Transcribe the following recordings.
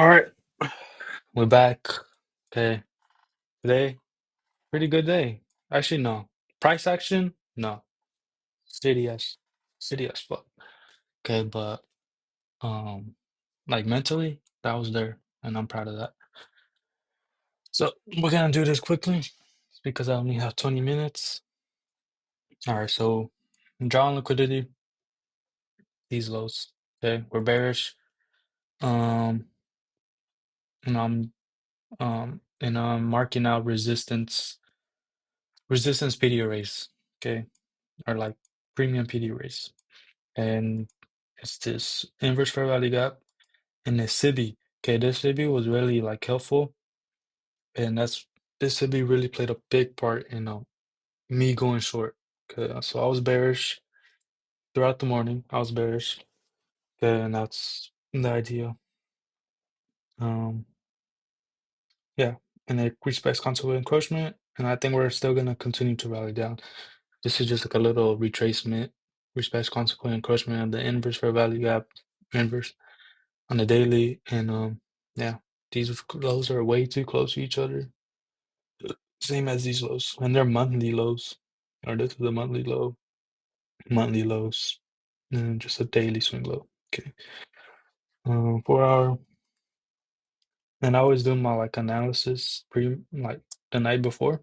All right, we're back. Okay, today, pretty good day. Actually, no. Price action? No. City as city as fuck. Okay, but um, like mentally, that was there, and I'm proud of that. So we're gonna do this quickly because I only have 20 minutes. All right, so drawing liquidity, these lows. Okay, we're bearish. Um, and I'm marking out resistance PD arrays. Okay, or like premium PD arrays. And it's this inverse fair value gap and the CPI. Okay, this CPI was really like helpful, and this CPI really played a big part in me going short. Okay, so I was bearish throughout the morning. I was bearish. Okay, and that's the idea. Um, yeah, and it respects consequent encroachment, and I think we're still gonna continue to rally down. This is just like a little retracement, respects consequent encroachment of the inverse fair value gap, inverse. On the daily, and yeah, these lows are way too close to each other, same as these lows, and they're monthly lows. Or this is a monthly low, monthly lows, and just a daily swing low. Okay, 4 hour, and I always do my like analysis like the night before.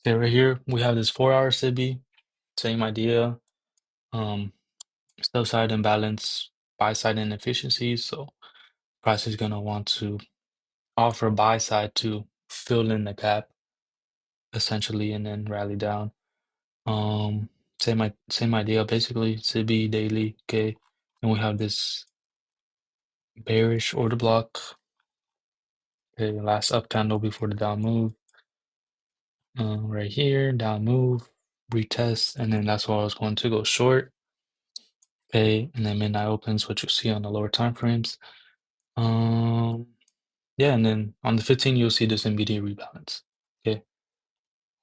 Okay, right here we have this 4 hour CB, same idea. Um, Sell side imbalance, buy side inefficiencies, so price is gonna want to offer buy side to fill in the gap essentially, and then rally down. Um, same idea basically. CB daily, okay, and we have this bearish order block. Okay, last up candle before the down move. Right here, down move, retest, and then that's why I was going to go short. Okay, and then midnight opens, what you see on the lower time frames. Yeah, and then on the 15, you'll see this immediate rebalance. Okay,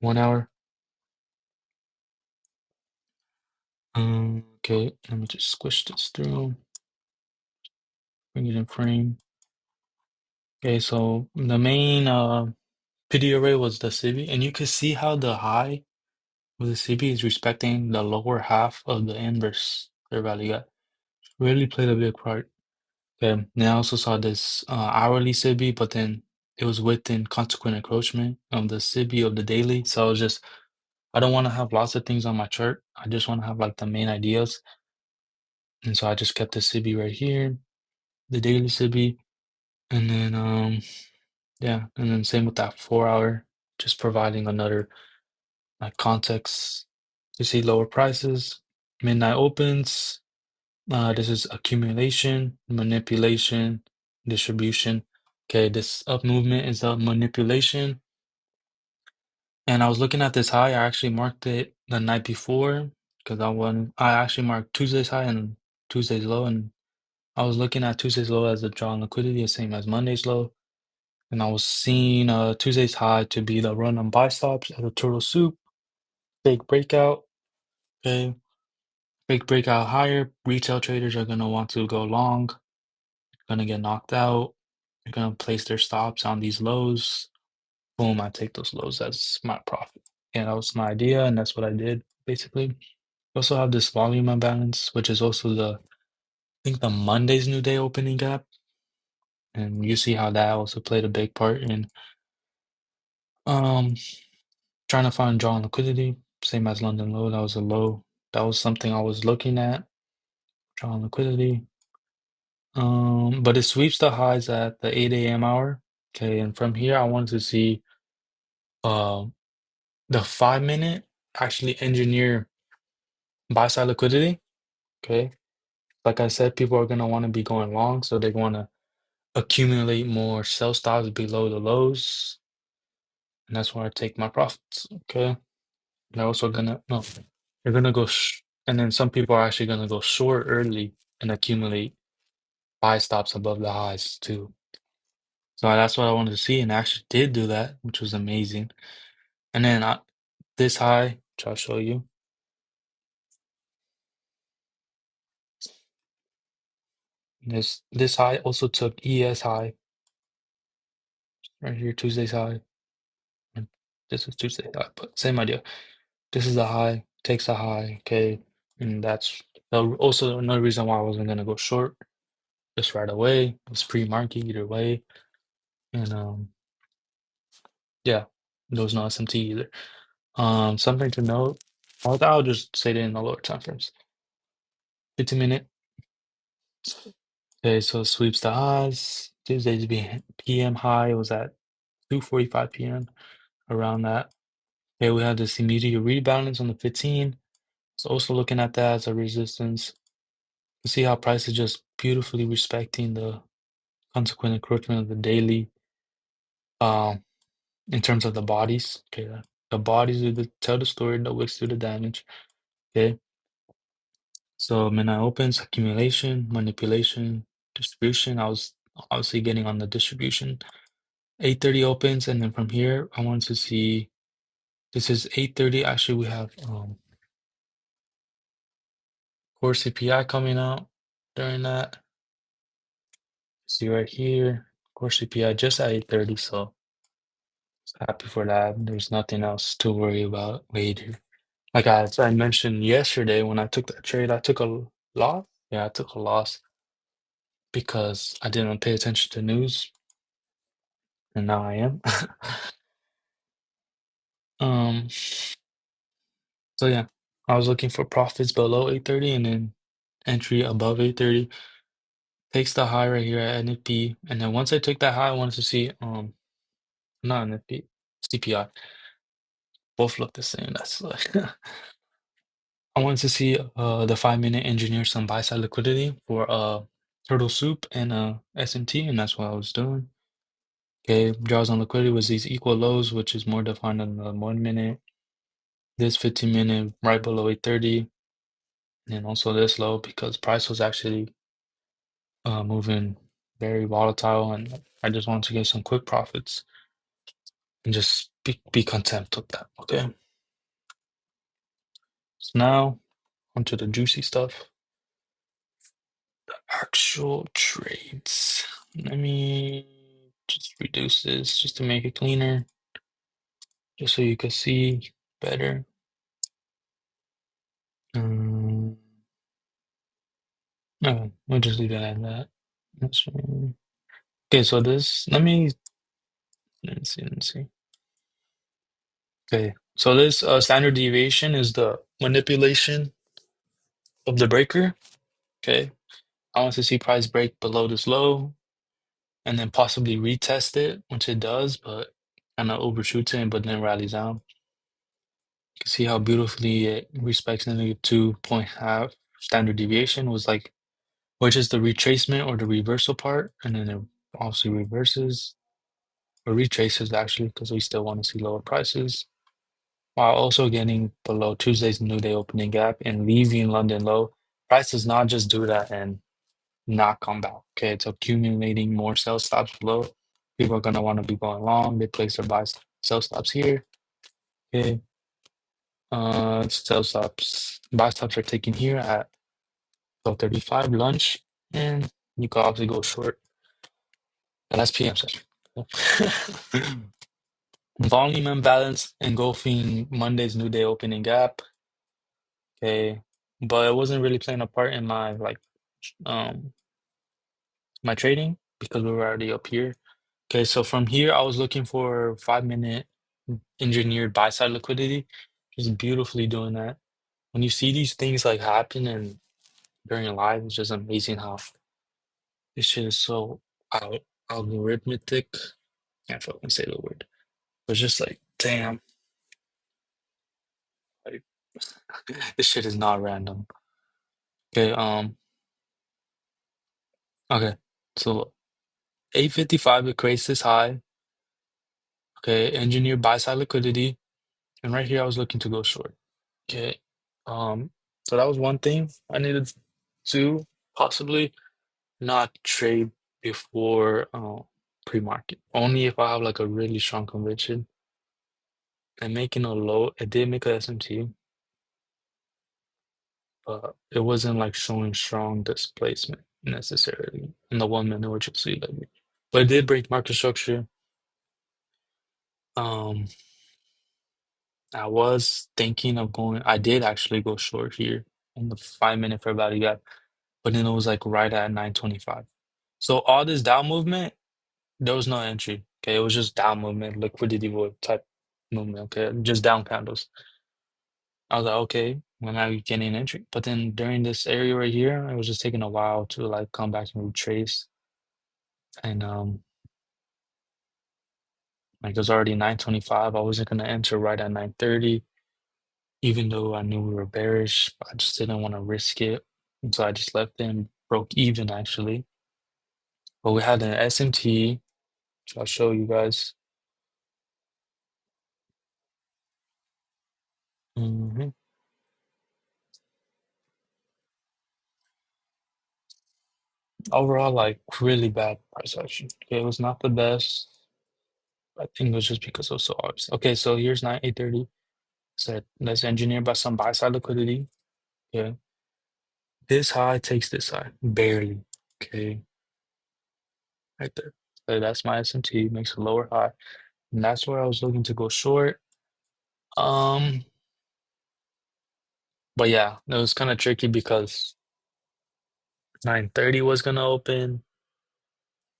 1 hour. Okay, let me just squish this through, bring it in frame. Okay, so the main PD array was the CB, and you can see how the high of the CB is respecting the lower half of the inverse fair value gap. Really played a big part. Okay, and I also saw this hourly CB, but then it was within consequent encroachment of the CB of the daily. So I don't want to have lots of things on my chart. I just want to have like the main ideas. And so I just kept the CB right here, the daily CB, and then yeah, and then same with that 4 hour, just providing another like context to see lower prices. Midnight opens. This is accumulation, manipulation, distribution. Okay, this up movement is up manipulation. And I was looking at this high. I actually marked it the night before because I actually marked Tuesday's high and Tuesday's low, and I was looking at Tuesday's low as a draw on liquidity, the same as Monday's low. And I was seeing Tuesday's high to be the run on buy stops at a turtle soup, big breakout. Okay, big breakout higher. Retail traders are gonna want to go long, gonna get knocked out. They're gonna place their stops on these lows. Boom, I take those lows as my profit. And that was my idea, and that's what I did basically. We also have this volume imbalance, which is also I think the Monday's new day opening gap. And you see how that also played a big part in um trying to find draw on liquidity, same as London low. That was a low. That was something I was looking at. Draw on liquidity. But it sweeps the highs at the 8 a.m. hour. Okay, and from here I wanted to see uh the 5 minute actually engineer buy side liquidity. Okay. Like I said, people are gonna want to be going long, so they want to accumulate more sell stops below the lows, and that's where I take my profits. Okay. They're also gonna no, they're gonna go and then some people are actually gonna go short early and accumulate buy stops above the highs too. So that's what I wanted to see, and I actually did do that, which was amazing. And then this high, which I'll show you. This high also took ES high right here, Tuesday's high. And this is Tuesday's high, but same idea. This is a high, takes a high, okay, and that's also another reason why I wasn't gonna go short just right away. It was pre-market either way, and yeah, there was no SMT either. Something to note. I'll just say it in the lower time frames. 50-minute. Okay, so sweeps the highs. Tuesday's PM high was at 2:45 p.m. around that. Okay, we have this immediate rebalance on the 15. So also looking at that as a resistance. You see how price is just beautifully respecting the consequent encroachment of the daily in terms of the bodies. Okay, the bodies do tell the story, the wicks do the damage. Okay, so midnight opens, accumulation, manipulation, distribution. I was obviously getting on the distribution. 8:30 opens, and then from here, I wanted to see. This is 8:30. Actually, we have core CPI coming out during that. See right here, core CPI just at 8:30. So happy for that. There's nothing else to worry about later. Like as I mentioned yesterday when I took that trade, I took a loss. Yeah, I took a loss because I didn't pay attention to news, and now I am. Um, so yeah, I was looking for profits below 8:30 and then entry above 8:30. Takes the high right here at NFP, and then once I took that high, I wanted to see not NFP, CPI. Both look the same. That's like I wanted to see the 5-minute engineer some buy side liquidity for turtle soup and SMT, and that's what I was doing. Okay, draws on liquidity was these equal lows, which is more defined on the 1 minute. This 15-minute right below 8:30, and also this low because price was actually moving very volatile, and I just wanted to get some quick profits and just be content with that. Okay, so now onto the juicy stuff. Actual trades. Let me just reduce this just to make it cleaner, just so you can see better. Okay, we'll just leave it at that. Okay, so this, let me see. Okay, so this standard deviation is the manipulation of the breaker. Okay, I want to see price break below this low and then possibly retest it, which it does, but kind of overshoots it, but then rallies down. You can see how beautifully it respects the -2.5 standard deviation was like, which is the retracement or the reversal part, and then it obviously reverses or retraces actually because we still want to see lower prices while also getting below Tuesday's new day opening gap and leaving London low. Price does not just do that and not come back. Okay, it's accumulating more sell stops below. People are gonna want to be going long. They place their sell stops here. Okay, sell stops, buy stops are taken here at 12:35 lunch, and you can obviously go short. And that's PM session. Volume imbalance engulfing Monday's new day opening gap. Okay, but it wasn't really playing a part in my um my trading because we were already up here. Okay, so from here I was looking for 5-minute engineered buy side liquidity, just beautifully doing that. When you see these things like happen and during live, it's just amazing how this shit is so algorithmic. Can't fucking say the word. But it's just like, damn, like this shit is not random. Okay, okay. So 8:55 it creates this high. Okay, engineer buy side liquidity. And right here I was looking to go short. Okay. So that was one thing I needed to possibly not trade before pre-market. Only if I have like a really strong conviction. And making a low, it did make a SMT, but it wasn't like showing strong displacement. necessarily in the 1 minute, which you'll see later. But it did break market structure. Um, I was thinking of going. I did actually go short here in the 5 minute fair value gap, but then it was like right at 925. So all this down movement, there was no entry. Okay, it was just down movement, liquidity void type movement. Okay, just down candles. I was like, okay, well now you're getting an entry. But then during this area right here, it was just taking a while to like come back and retrace. And like it was already 925. I wasn't gonna enter right at 930, even though I knew we were bearish. I just didn't want to risk it. And so I just left them broke even actually. But we had an SMT, which I'll show you guys. Mhm. Overall, like really bad price action. Okay, it was not the best. I think it was just because it was so obvious. Okay, so here's 830. Said let's engineer by some buy side liquidity. Okay. This high takes this high. Barely. Okay. Right there. So that's my SMT, makes a lower high. And that's where I was looking to go short. Um, but yeah, it was kind of tricky because 930 was gonna open.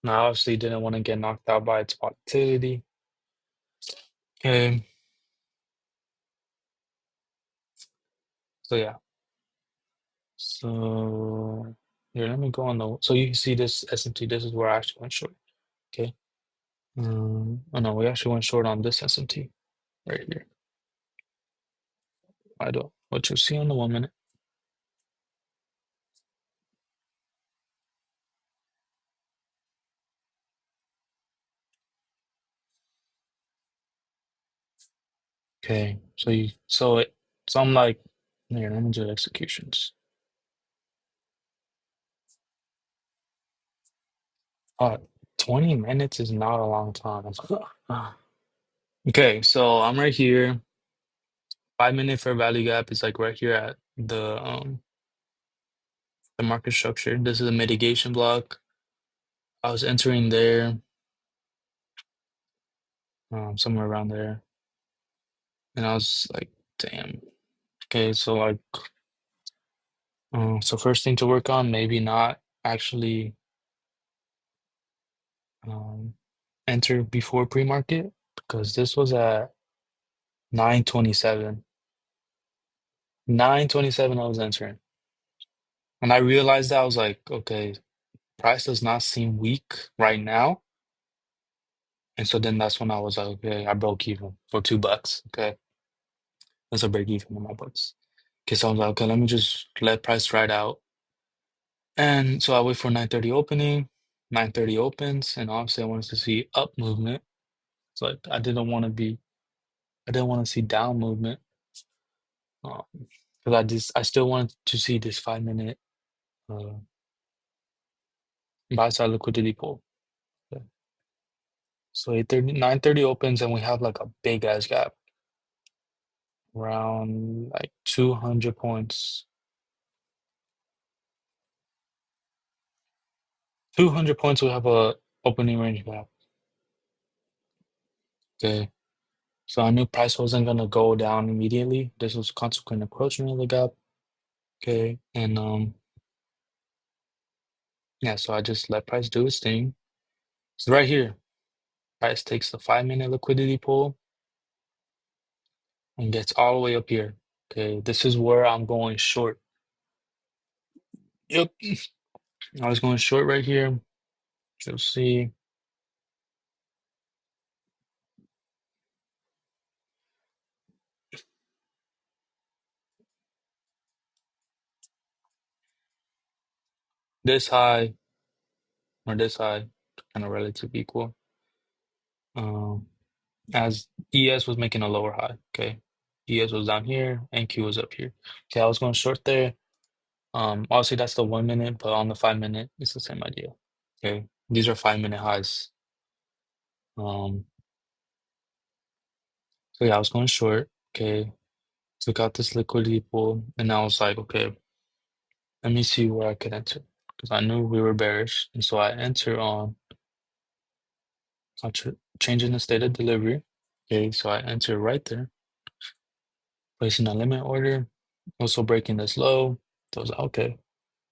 And I obviously didn't want to get knocked out by its volatility. Okay. So yeah. So here, let me go on the so you can see this SMT. This is where I actually went short. Okay. Oh no, we actually went short on this SMT right here. I don't what you see on the 1 minute. Okay. So I'm like here, let me do executions. 20 minutes is not a long time. Okay, so I'm right here. 5 minute fair value gap is like right here at the market structure. This is a mitigation block. I was entering there, somewhere around there, and I was like, damn. Okay, so like, so first thing to work on, maybe not actually um enter before pre-market because this was at 927. 927 I was entering. And I realized that I was like, okay, price does not seem weak right now. And so then that's when I was like, okay, I broke even for $2. Okay. That's a break even in my books. Okay, so I was like, okay, let me just let price ride out. And so I wait for 930 opening. 930 opens, and obviously I wanted to see up movement. So like I didn't want to see down movement. Because I still wanted to see this 5 minute uh buy side liquidity pull. Okay. So 8:30, 9:30 opens, and we have like a big ass gap around like 200 points. 200 points, we have a opening range gap. Okay. So I knew price wasn't gonna go down immediately. This was consequent encroachment of the gap. Okay. And yeah, so I just let price do its thing. So right here, price takes the 5 minute liquidity pull and gets all the way up here. Okay, this is where I'm going short. Yep. I was going short right here. You'll see this high or this high, kind of relative equal. Um, as ES was making a lower high. Okay. ES was down here and Q was up here. Okay, I was going short there. Obviously that's the 1 minute, but on the 5 minute, it's the same idea. Okay. These are 5 minute highs. Um, so yeah, I was going short. Okay. Took out this liquidity pool, and I was like, okay, let me see where I could enter. because I knew we were bearish. And so I enter on changing the state of delivery. Okay, so I enter right there, placing a limit order, also breaking this low. So I was like, okay,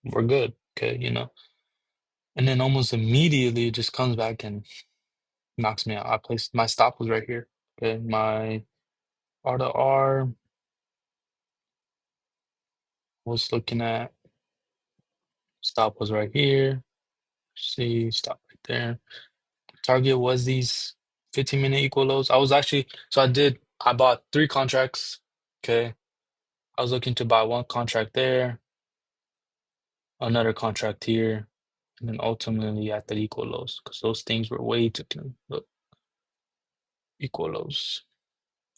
we're good. Okay, you know. And then almost immediately it just comes back and knocks me out. I placed my stop was right here. Okay, my R to R was looking at stop was right here. See, stop right there. Target was these 15-minute equal lows. I was actually, so I bought 3 contracts. Okay. I was looking to buy 1 contract there, another contract here, and then ultimately at the equal lows because those things were way too look, equal lows.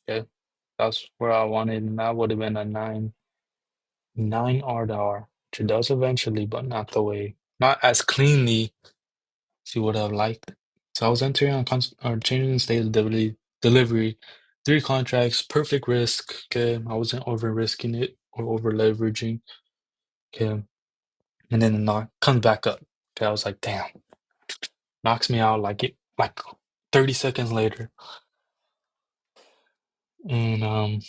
Okay. That's where I wanted, and that would have been a 9 R to R, which it does eventually, but not the way, not as cleanly as you would have liked. So I was entering on or changing the state of delivery, 3 contracts, perfect risk. Okay, I wasn't over risking it or over leveraging. Okay, and then the knock comes back up. Okay, I was like, damn, knocks me out like 30 seconds later. And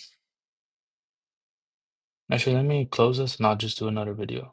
actually, let me close this and I'll just do another video.